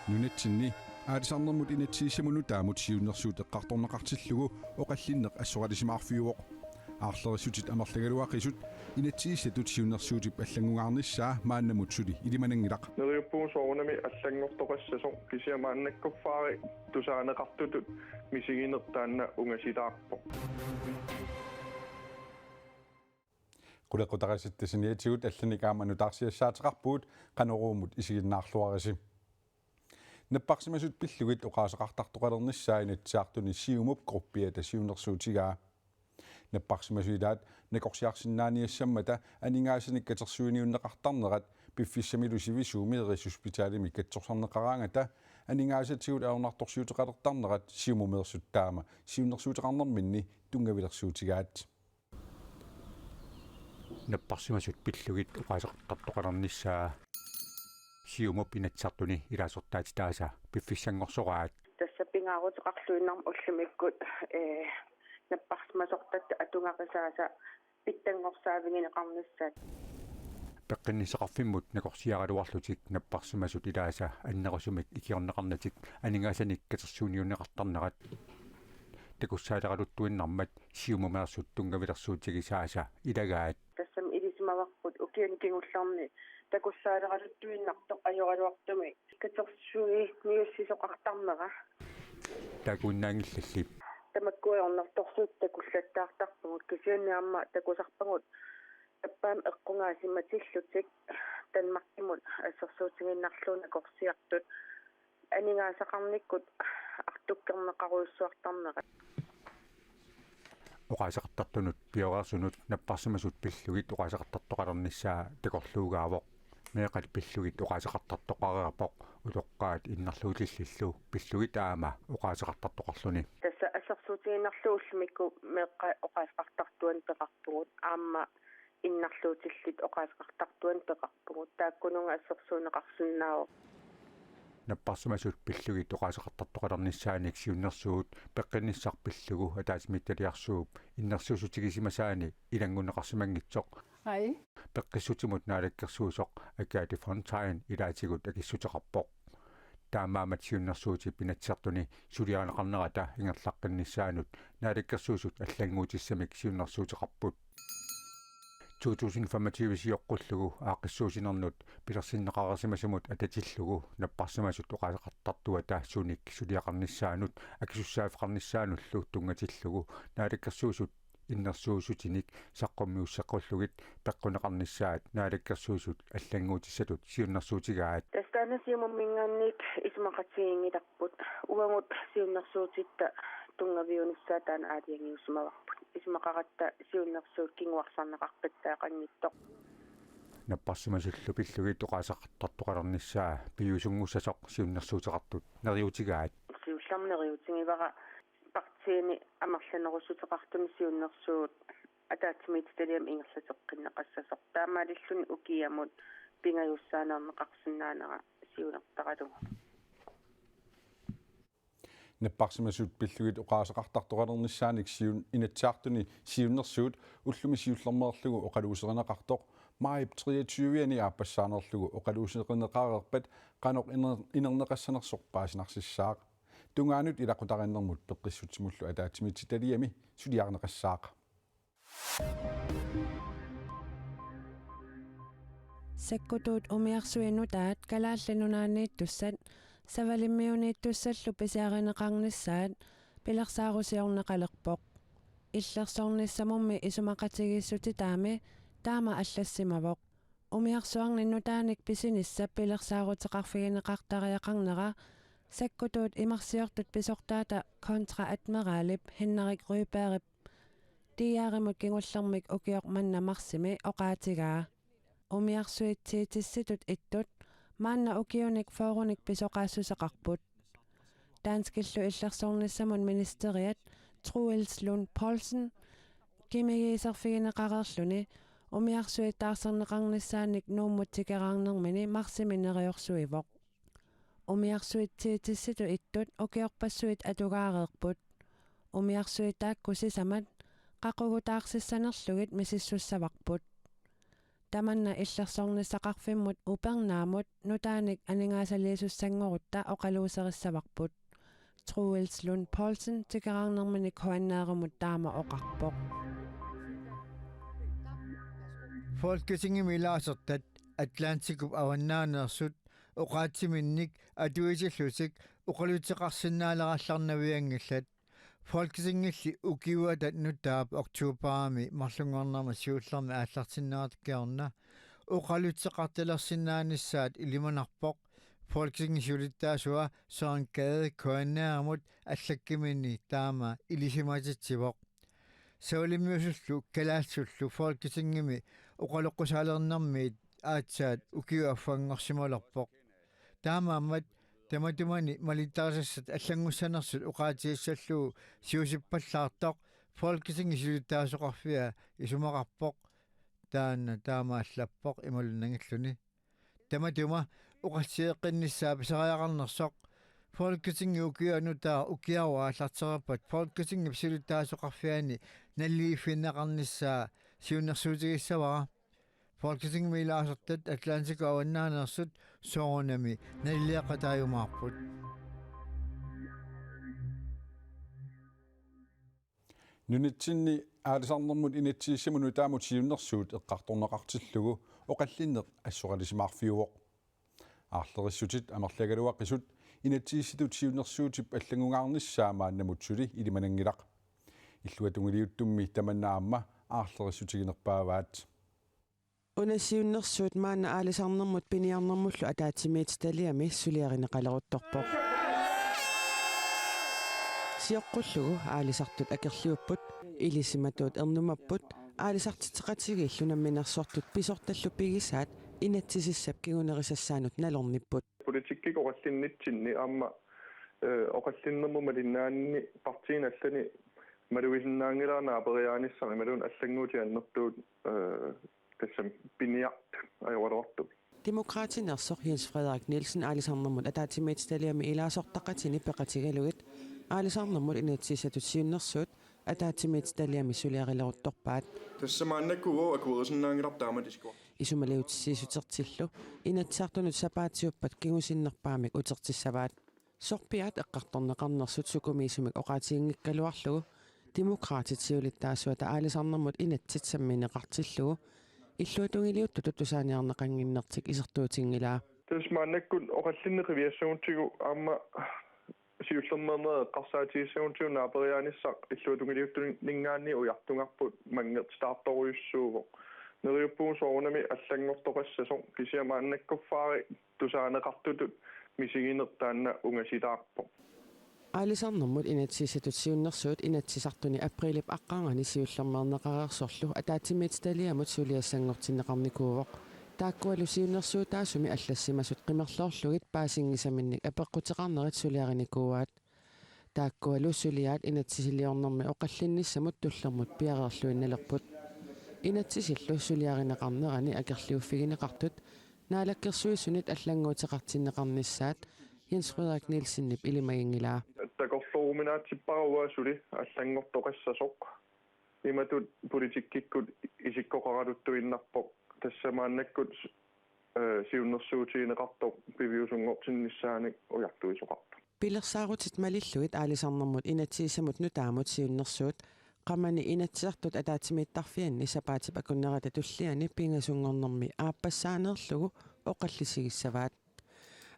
Nunatsinni aalisarnermut inatsiissamunu taamut siunnersuut eqqartornaqartillugu oqallinneq assoralisimaarfiuoq aarlerisutit amerlagaluaqisut inatsiissatut siunnersuutip аллангугаарнissaa мааннамут сули илиманангилақ нерюппугу соорнами аллангортоқассасо кисиамааннаккуффаари тусаанеқартутут мисигинертаанна унгасилаарпо qulaqutaqasittasiниатигут алланикааману таарсиассаатеқарпуут qaноруумут исигиннаарлуариси наппарсимасут пиллугит оqaасеқартартоқалернissaa инатсаартуни сиумуп группиата сиунерсуутигаа наппарсимасуилаат накорсиарсиннааниассаммата анингаасаник катерсуиниуннеқартарнерат пиффиссамилу сивисуумиерисуспиталими катсорсарнеқараангата анингаасатигут аернарторсиутеқалертарнерат сиумумеерсуттаама сиуннерсуутеқарнерминни тунгавилерсуутигаат наппарсимасут пиллугит оqaасеқартартоқалернissaa сиумуп инатсартуни илаасортаатитааса пиффиссангорсораат тассаппингаарутеқарлуиннарм уллумиккут наппарсимасортат атунгақисааса питтангорсаавигинеқарнissaat пеққиннисеқарфиммут накорсиаралуарлутик наппарсимасут илааса аннерусумик икиорнеқарнатик анингаасаник катерсууниуннеқартарнерат такуссаалералуттуиннармат сиумумеерсут тунгавилерсуутигисааса илагаат тассам илисимаварпут укианикингулларни такуссаалералуттуиннартоқ ажоралуартуми катерсууи ниуссисоқартарнера такуннаангиллаллип тамаккуйорнарторсуут такуллаттаартарпугут кисианниарма такусарпагут аппаам эққунгаасиматиллутик танмаркимут ассерсуутигиннарлуна корсиартут анингаасақарниккут артуккернеқаруйссуартарнера оqaасеқартартунут пиораарсунут наппарсимасут пиллугит оqaасеқартартоқалернissaa такорлуугаавоқ меэқат пиллугит оqaасеқартартоқареерпоқ улоққаат иннарлуулиллиллу пиллугит аама оqaасеқартартоқарлуни тасса ассерсуутигиннарлууллумикку меэққа оqaасеқартартуан пеқарпугут аама иннарлуутиллит оqaасеқартартуан пеқарпугут тааккунунга ассерсуунеқарсиннаавоқ наппарсимасут пиллугит оqaасеқартартоқалернissaаник сиуннерсуут пеққинниссарпиллугу атаатимитталиарсууп иннерсуусутигисимасаани илангунеқарсимангитсоқ ай пеққиссутимут наалаккерсуусоқ акаати фронтайн илаатигут акиссутеқарпоқ таамаамат сиуннерсуути пинатсартуни сулиаанеқарнерата ингерлаққиннissaанут наалаккерсуусут аллангуутиссамик сиуннерсуутеқарпут 2025 сиоққуллугу аақиссуусинернут пилерсиннеқарасимасумут ататиллугу наппарсимасут оqaасеқартартуа таассуник сулиақарнissaанут акисуссаафеқарнissaануллу тунгатиллугу наалаккерсуусут иннерсуусутиник саққуммиуссаққуллугит пеққунеқарнissaат наалаккерсуусут аллангуутиссатут сиуннерсуутигаат тастанасиуммингаанник исмақатигингиларпут уангут сиуннерсуутитта тунгавиунissaатаан аалиангиуссумаварпут исмақаратта сиуннерсуут кингуарсарнеқарпаттаақангиттоқ наппарсимасуллу пиллугит оqaасеқартартоқалернissaa пиусунгуссасоқ сиуннерсуутеқартут нериутигаат сиулларнериутингивара партиини амерланерусутеқартуни сиуннерсуут атаатимитталиам ингерлатеққиннеқассасоқ таамаалиллуни укиамут пингаюссаанернеқарсинаанера сиунертаралугу наппарсимасут пиллугит оqaасеқартартоқалернissaаник сиун инатсаартуни сиуннерсуут уллуми сиуллермеерлугу оқалуусеринеқартоқ маип 23-ани ааппассаанерлугу оқалуусеринеқарерпат қаноқ инернеқассанерсорпаасинарсиссаақ тунгаанут илақутариннэрмут пеққиссутимуллу атаатимитситалиами сулиарнеқассаақ саккутуут умиарсуинутаат калаалланунааннииттуссат савалиммиунииттуссаллу писиаринеқарнissaат пилерсаарусиорнеқалерпоқ иллерсорниссамумми исумақатигиссутитаами таама аллассимавоқ умиарсуарниннутааник писинисса пилерсаарутеқарфигинеқартариақарнера саккутуут имарсиортут писортаата контра адмиралип хиннерик рюберип тиааримут кингуллермик укиоқ маннамарсими оqaатигаа умиарсуитсиитисситут иттут маанна укиуник фооруник писоqaassусеқарпут данскиллу иллерсорниссамун министериат Truels Lund Poulsen кимигиисерфигинеқарерлуни умиарсуиттаарсернеқарнissaаник нууммутикераарнермини марсиминериорсуивоқ умиарсуитсиитисситу иттут укиорпассуит атугаареерпут умиарсуитааккусисамат қақугутаарсиссанерлугит мисиссуссаварпут tamanna иллерсорнisaqarfimmut upernaamut nutaanik aningaasaliisussangorutta oqaluuserissavaqput Truels Lund Poulsen tikerarnerminik huanneerumut taama oqarpoq Folketingimilaasartat Atlantikub avannaanersut oqaatsiminnik atuisillusik uqalutеқарсиннаалералларнавиангилlat Folketingilli ukiuatat nutaap oktuuparami marlungoornerma siullermi ааллартиннератиккиорна uqalutеқарталерсиннаанissaat ilimanarpoq Folketingisulittaasua Søren Gade koanneeramut allakkiminni taama ilisimatitivoq Saulimmiusullu kalaalsullu Folketingimi uqaloqqusaalernermiit aatsaat ukiuaffanngorsimalerpoq taamaammat tamatumani malitaarsassat аллангуссанерсут уqaatigissallugu siusippallartoq Folketingisulittaasoqarfia isumaqarpoq taanna taamaallappoq imalunangilluni tamatuma uqassiiqqinnissaa pisariaqarnersoq Folketingi ukianutaa ukiaruaallarterappat Folketingi pisiluttaasoqarfiani nalliiffinnaqarnissaa siunnersuutigissavara Folketingimilaasartat Atlantiku avannaanersut soorunami nalliaqataayumaarput Nunitsinni aalisarnermut initsiissamunu taamut siunnersuut eqqartorneqartillugu oqallinneq assuqalisimaarfiuoq aarlerissutit amerlagaluaqisut inatsiissitut siunnersuutip allangungaarnissaamaannamut suli ilimanangilaq illuatungiliuttummi tamannaamma aarlerissutiginerpaavaat Unassiunnersuut maanna aalisarnermut piniarnermullu ataatimiit taliami suliarineqaleruttorpoq siоққуллугу аалисартут акерлиуппут илисиматуут ернумаппут аалисартитеқатигииллунамминерсортут писорталлуппигисаат инатсисиссап кигунерисассаанут налорниппут политиккик оқаллиннитсинни аама оқаллиннерму малиннаанни партииналлани малуисиннаангилаанаа апериааниссами малун аллангуутианнэртуут тассам пиниарт ajorortu Demokratinersor Jens Frederik Nielsen aalisarnermut ataatimiit taliami ilaasортақатини пеқатигалугит аалисарнэрмут инатсисатут сиуннэрсуут атаатимиит талиами сулиарилерутторпаат тассамааннаккугоо акуерисиннаангилартааматискуа исумалиутсиисутертиллу инатсаартунут сапаатиуппат кигусиннерпаамик утертиссаваат сорпиаат эққарторнеқарнерсут сукумиисумик оқаатиингиккалуарлугу демократит сиулиттаасуата аалисарнэрмут инатситсамминеқартиллугу иллуатунгилиутtu тутусааниарнеқангиннертик исертуутингилаа тассамааннаккун оқаллиннеқивиассуунтигу аама сиуллернернеэ қарсаатигиссагунтиуна апериааниссақ иллуатунгилиутту нингаанни уяртунгарпут мангерт стаарторуйуссууго нериуппугу соорунами аллангортоқассасо кисиамааннаккуффаари тусаанеқартутут мисигинертаанна унгасилаарпо аалисарнэрмут инатсисатут сиуннэрсуут инатсисартуни априлип аққаангани сиуллермернеқарерсорлу атаатимиит талиамут сулиассангортиннеқарникуувоқ тааккуалу сиуннэрсуутаасуми аллассимасут қимерлоорлугит паасингисаминник апеққутеқарнерит сулиариникууваат тааккуалу сулиаат инатсисилиорнэрми оқаллинниссамут туллермут пиареерлуинналерпут инатсисиллу сулиаринеқарнерани акерлиуффигинеқартут наалаккерсуисунит аллангуутеқартиннеқарниссаат Jens Frederik Nielsen nip ilimagingilaa такорлууminaatipparuaasuli аллангортоқассасоқ иматут политиккиккут исиккоқаратуттуиннарпоқ тассамааннаккут сиуннэрсуутигинеқартоқ пивиусунгортиннissaаник уяртуисоқарпа пилерсаарутит малиллуит аалисарнэрмут инатсиисамут нутаамут сиуннэрсуут qamani inatsartut ataatimiittarfianni sapaatip akunnerata tulliani pingasuнгорнэрми ааппассаанерлугу оқаллисигиссаваат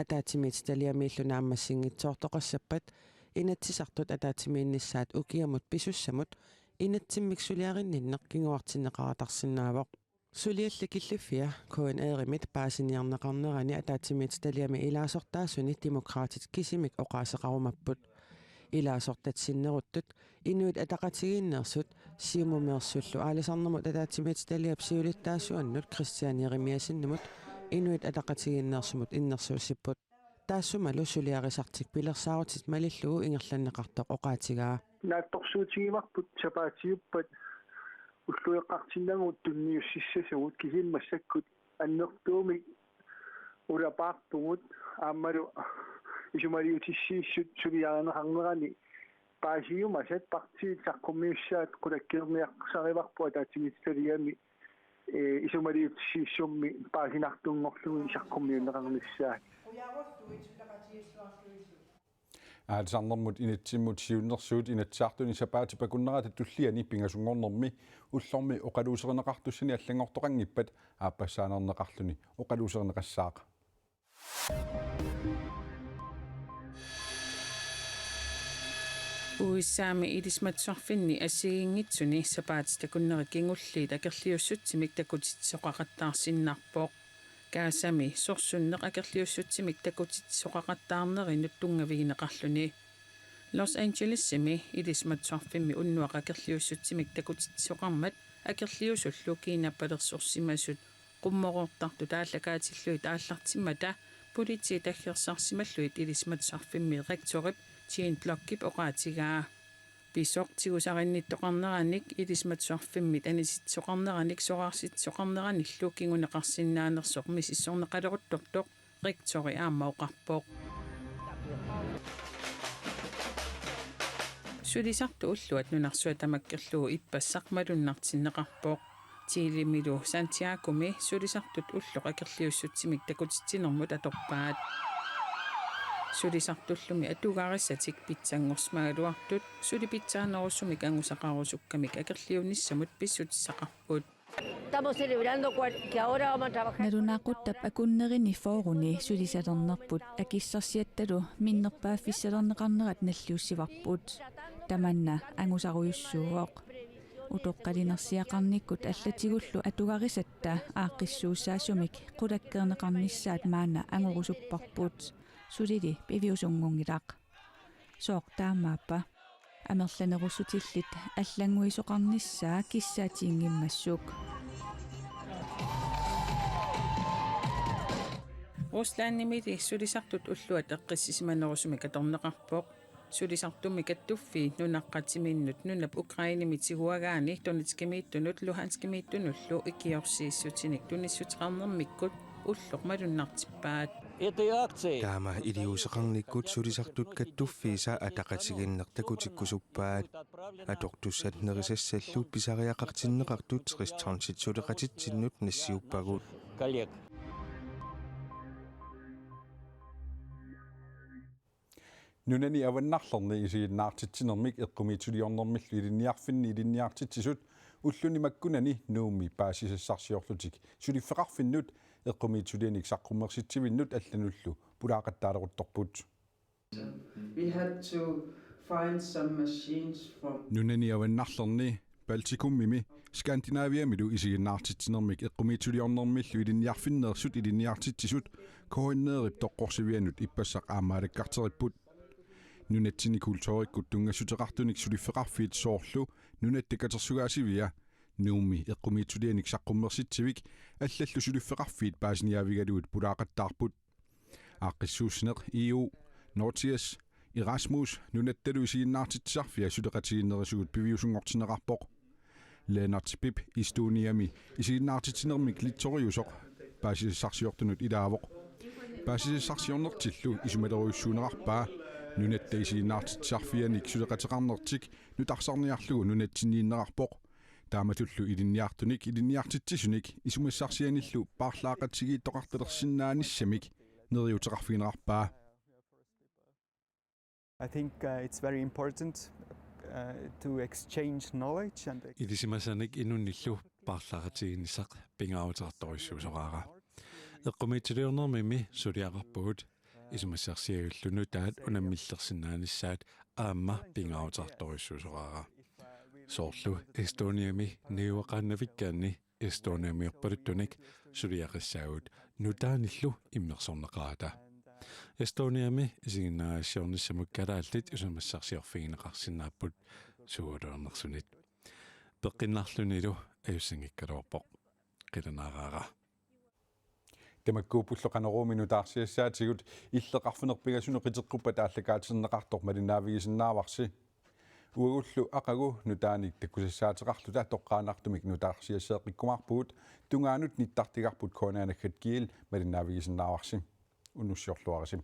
атаатимиит талиамииллунааммассингитсоортоқассаппат инатсисартут атаатимииннissaат укиамут писуссамут инатсиммиксулиаринниннеқ кингуартиннеқаратарсинаавоқ сулиалли киллиффиа коэн ээримит паасиниарнеқарнерани атаатимиит талиами илаасортаасуни демократит кисимик оқаасеқарумаппут илаасортатсиннеруттут инуит атақатигииннерсут сиумумеерсуллу аалисарнермут атаатимиит талиап сиулиттаасуаннут кристианиеримиасиннамут инуит атақатигииннерсумут иннерсуусиппут таассумалу сулиарисартик пилерсаарутит малиллугу ингерланнеқартоқ оқаатигаа наатторсуутигимарпут сапаатиуппат уллуеққартиннагут тунниуссиссасугут кисиммассаккут аннертууми урапаартугут ааммалу исумалиутиссииссут сулиаринеқарнерани паасиумасат партиит саққуммиуссаат қулаккиерниақсариварпу атаатимитсалиами исумалиутсииссумми паасинартунгорлугу исаққуммиунеқарнissaа аалсарнэрмут инатсиммут сиуннэрсуут инатсаартуни сапаати пакуннерата туллиани пингасунгорнэрми уллорми оқалуусернеқартуссани аллангортоқангиппат ааппассаанернеқарлуни оқалуусернеқассаақа уиссаами илисматсорфинни ассигингитсуни сапаати такуннери кингуллиит акерлиуссутсимик такутитсоқақаттаарсиннарпоқ каасами сорсуннеқ акерлиуссутсимик такутитсоқақаттаарнери нуттунгавигинеқарлуни Los Angeles-сими илисматсорфимми уннуақ акерлиуссутсимик такутитсоқармат акерлиусуллу кинаппалерсорсимасут qummoruortartu taallakaatillui taallartimmata politi taggersarsimalluit ilismatsarfimmi rektorip Jean Blockip oqaatigaa pisortigusarinniittoqarneranik ilismatsarfimmit anisitsoqarneranik soqarsitsoqarneranillu kinguneqarsinnaanersoq misissorneqaleruttortoq rektori aammaoqarpoq sulisartu ulluat nunarsuat tamakkerlugu ippassaqmalunnartinneqarpoq tiilimilu Santiago-mi sulisartut ulluq akerliussutsimik takutitsinermut atorpaat sulisartullumi atugarissatik pitsangorsmagaluartut sulipitsaanerussumik angusaqarusukkamik akerliunissamut pissutissaqarput Estamos celebrando que ahora vamos a trabajar. Narunaquttap akunnerini fooruni sulisalernerput akissarsiattalu minnerpaaffissalerneqarnerat nalluussivarput tamanna angusaruyussuugoq utoqqalinersiaqarnikkut allatigullu atugarissatta aaqqissuussaasumik qulakkeerneqarnissaat maana angurusupparput sulili piviusungungilaq sooqtaamaappa amerlanerussutillit аллангуисоqarnissaa киссаатиингиммассук Ruslaannimili sulisartut ulluat eqqissisimanerusumik atorneqarpoq sulisartummi kattuffi nunaqqatiminnut nunap Ukrainimitsiguagaani tonitskimiittunut Luhanskimiittunullu ikiorsiissutinik tunissutiqarnermikkut ulluq malunnartippaat Taama iliuseqarnikkut sulisartut kattuffiisa ataqatiginnertakutikkusuppaat atortussat nerisassalluut pisariaqartinneqartut ristransit-suleqatitsinnut nassiuppagut nunani avannarlerni isiginnaartitsinermik eqqumiituliornermillu ilinniarfinni ilinniartitsisut ulluni makkunani nuumi paasisassarsiorlutik suliffeqarfinnut eqqumiitulianik saqqummersitsivinnut allanullu pulaaqattaaleruttorput We had to find some machines from nunani avannarlerni Baltikummimi Skandinaaviamilu isiginnaartitsinermik eqqumiituliornermillu ilinniarfinneersut ilinniartitsisut koinneerip toqqorsivianut ippassaq aamaalakkarteripput nunatsini kultuurikkut tungassutеqartunik suliffeqarfiit soorlu nunattikkatersugaasivia nuumi eqqumiitulianik saqqummersitsivik allallu suliffeqarfiit paasiniavigaluut pulaaqattaarput aaqqissuusneq EU Nortias Erasmus nunattalu isiginnaartitsarfia suleqatiginnerisugut piviusungortineqarpoq Lennart Pip Estoniami isiginnaartitsinermik littoriusoq paasisarsiortunut ilaavoq paasisarsiornertillu isumaleruyussuuneqarpaa nunatta isiginnaartitsarfianik suleqateqarnertik nutarsarniarlugu nunatsiniinneqarpoq taamatullu ilinniartunik ilinniartitsisunik isumassarsianillu paarlaaqatigiittoqartalersinnaannissamik neriuteqarfigineqarpaa I think it's very important to exchange knowledge and Ilisimasanik inunnillu paarlaaqatiginnissaq pingaautertorrissuusoqaara eqqumiituliornermimi suliaqarpugut isumassarsiagullu taat unammillersinnaanissaat aamma pingaautertorrissuusoqaara soorlu Estoniami niuaqaannavikkaanni Estoniamiorpaluttunik suliaqissaagut nutaanillu immersorneqaata Estoniami isiginnaasiornissamuk kalaallit usumassarsiorfigineqarsinnaaput suuluernersunit peqinnarlunilu ajussingikkaluorpoq qilanaaraara tamakkuupulloqaneruuminu taarsiassaatigut illeqarfunerpigasunu qiteqquppa taallakaatirneqartor malinaavigisinnaarvarsi uagullu aqagu nutaanik takkusassaatiqarlu toqqaanartumik nutaarsiasseeqikkumarpuut tungaanut nittartigarput koonaanakkat kiil malinaavigisinnaarvarsi unnussiorluarasim